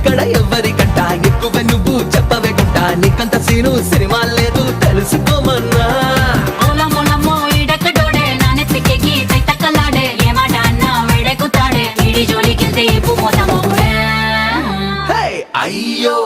ఇక్కడ ఎవరికంట ఎక్కువ నువ్వు చెప్పవే గుంట నీకంత సీను సినిమా లేదు తెలుసుకోమన్నా అయ్యో